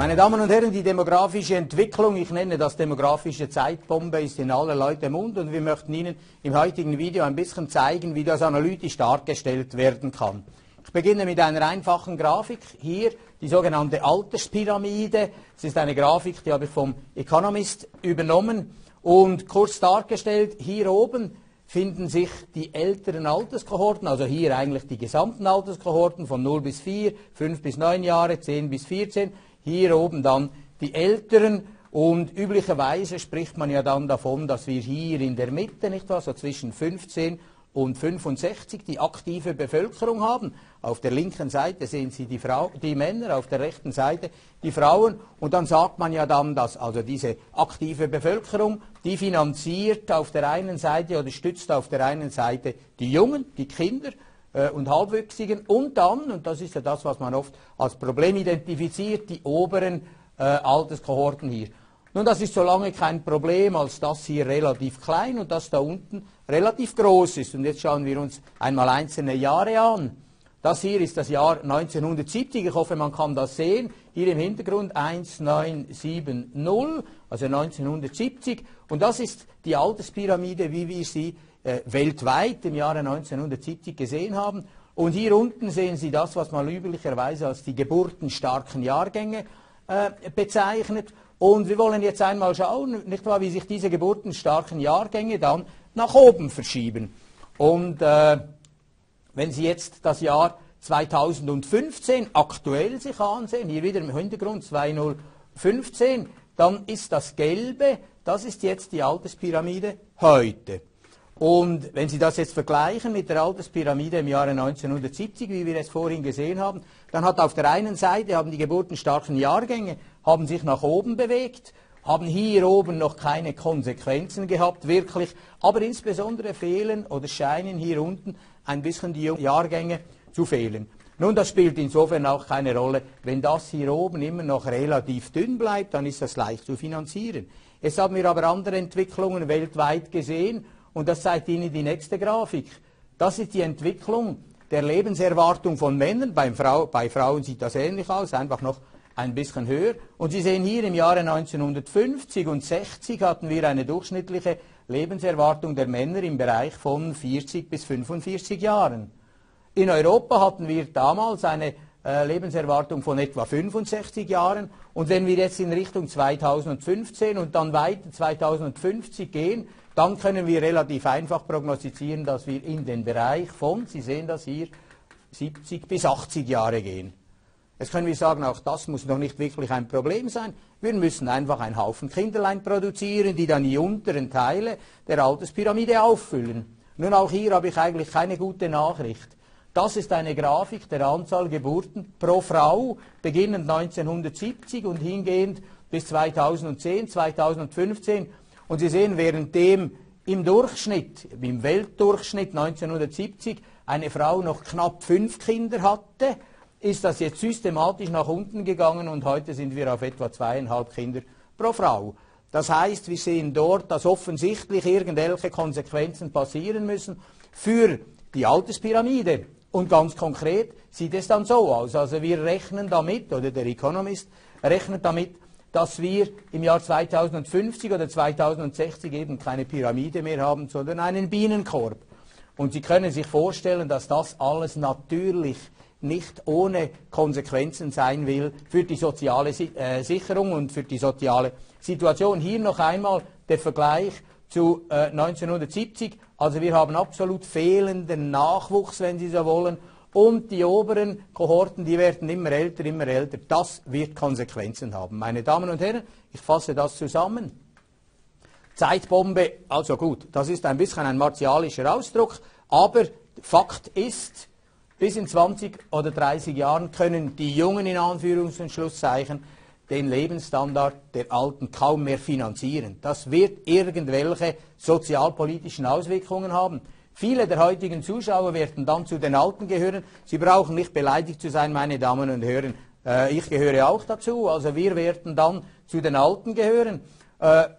Meine Damen und Herren, die demografische Entwicklung, ich nenne das demografische Zeitbombe, ist in aller Leute Mund und wir möchten Ihnen im heutigen Video ein bisschen zeigen, wie das analytisch dargestellt werden kann. Ich beginne mit einer einfachen Grafik. Hier die sogenannte Alterspyramide. Es ist eine Grafik, die habe ich vom Economist übernommen und kurz dargestellt. Hier oben finden sich die älteren Alterskohorten, also hier eigentlich die gesamten Alterskohorten von 0 bis 4, 5 bis 9 Jahre, 10 bis 14. Hier oben dann die Älteren und üblicherweise spricht man ja dann davon, dass wir hier in der Mitte, nicht wahr, so zwischen 15 und 65 die aktive Bevölkerung haben. Auf der linken Seite sehen Sie die Männer, auf der rechten Seite die Frauen und dann sagt man ja dann, dass also diese aktive Bevölkerung, die finanziert auf der einen Seite oder stützt auf der einen Seite die Jungen, die Kinder, und Halbwüchsigen und dann, und das ist ja das, was man oft als Problem identifiziert, die oberen Alterskohorten hier. Nun, das ist so lange kein Problem, als das hier relativ klein und das da unten relativ groß ist. Und jetzt schauen wir uns einmal einzelne Jahre an. Das hier ist das Jahr 1970, ich hoffe, man kann das sehen. Hier im Hintergrund 1970, also 1970. Und das ist die Alterspyramide, wie wir sie weltweit im Jahre 1970 gesehen haben. Und hier unten sehen Sie das, was man üblicherweise als die geburtenstarken Jahrgänge bezeichnet. Und wir wollen jetzt einmal schauen, nicht wahr, wie sich diese geburtenstarken Jahrgänge dann nach oben verschieben. Und wenn Sie jetzt das Jahr 2015 aktuell sich ansehen, hier wieder im Hintergrund 2015, dann ist das Gelbe, das ist jetzt die Alterspyramide heute. Und wenn Sie das jetzt vergleichen mit der Alterspyramide im Jahre 1970, wie wir es vorhin gesehen haben, dann hat auf der einen Seite haben die geburtenstarken Jahrgänge haben sich nach oben bewegt, haben hier oben noch keine Konsequenzen gehabt, wirklich, aber insbesondere fehlen oder scheinen hier unten ein bisschen die Jahrgänge zu fehlen. Nun, das spielt insofern auch keine Rolle. Wenn das hier oben immer noch relativ dünn bleibt, dann ist das leicht zu finanzieren. Jetzt haben wir aber andere Entwicklungen weltweit gesehen und das zeigt Ihnen die nächste Grafik. Das ist die Entwicklung der Lebenserwartung von Männern. Bei Frauen sieht das ähnlich aus, einfach noch ein bisschen höher. Und Sie sehen hier im Jahre 1950 und 60 hatten wir eine durchschnittliche Lebenserwartung der Männer im Bereich von 40 bis 45 Jahren. In Europa hatten wir damals eine Lebenserwartung von etwa 65 Jahren. Und wenn wir jetzt in Richtung 2015 und dann weiter 2050 gehen, dann können wir relativ einfach prognostizieren, dass wir in den Bereich von, Sie sehen das hier, 70 bis 80 Jahre gehen. Jetzt können wir sagen, auch das muss noch nicht wirklich ein Problem sein. Wir müssen einfach einen Haufen Kinderlein produzieren, die dann die unteren Teile der Alterspyramide auffüllen. Nun, auch hier habe ich eigentlich keine gute Nachricht. Das ist eine Grafik der Anzahl Geburten pro Frau, beginnend 1970 und hingehend bis 2010, 2015. Und Sie sehen, währenddem im Durchschnitt, im Weltdurchschnitt 1970 eine Frau noch knapp 5 Kinder hatte, ist das jetzt systematisch nach unten gegangen und heute sind wir auf etwa 2,5 Kinder pro Frau. Das heißt, wir sehen dort, dass offensichtlich irgendwelche Konsequenzen passieren müssen für die Alterspyramide. Und ganz konkret sieht es dann so aus. Also wir rechnen damit, oder der Economist rechnet damit, dass wir im Jahr 2050 oder 2060 eben keine Pyramide mehr haben, sondern einen Bienenkorb. Und Sie können sich vorstellen, dass das alles natürlich nicht ohne Konsequenzen sein will für die soziale Sicherung und für die soziale Situation. Hier noch einmal der Vergleich zu 1970. Also wir haben absolut fehlenden Nachwuchs, wenn Sie so wollen. Und die oberen Kohorten, die werden immer älter, immer älter. Das wird Konsequenzen haben. Meine Damen und Herren, ich fasse das zusammen. Zeitbombe, also gut, das ist ein bisschen ein martialischer Ausdruck, aber Fakt ist, bis in 20 oder 30 Jahren können die Jungen in Anführungs- und Schlusszeichen den Lebensstandard der Alten kaum mehr finanzieren. Das wird irgendwelche sozialpolitischen Auswirkungen haben. Viele der heutigen Zuschauer werden dann zu den Alten gehören. Sie brauchen nicht beleidigt zu sein, meine Damen und Herren. Ich gehöre auch dazu. Also wir werden dann zu den Alten gehören.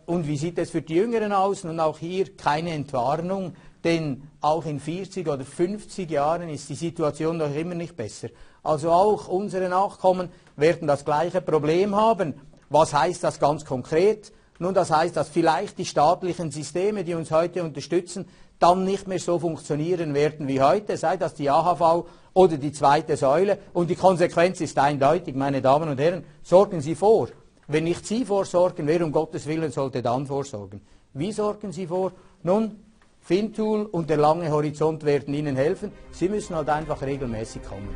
Und wie sieht es für die Jüngeren aus? Nun auch hier keine Entwarnung. denn auch in 40 oder 50 Jahren ist die Situation doch immer nicht besser. Also auch unsere Nachkommen werden das gleiche Problem haben. Was heißt das ganz konkret? Nun, das heißt, dass vielleicht die staatlichen Systeme, die uns heute unterstützen, dann nicht mehr so funktionieren werden wie heute, sei das die AHV oder die zweite Säule. Und die Konsequenz ist eindeutig, meine Damen und Herren, sorgen Sie vor. Wenn nicht Sie vorsorgen, wer um Gottes Willen sollte dann vorsorgen? Wie sorgen Sie vor? Nun, Fintool und der lange Horizont werden Ihnen helfen. Sie müssen halt einfach regelmäßig kommen.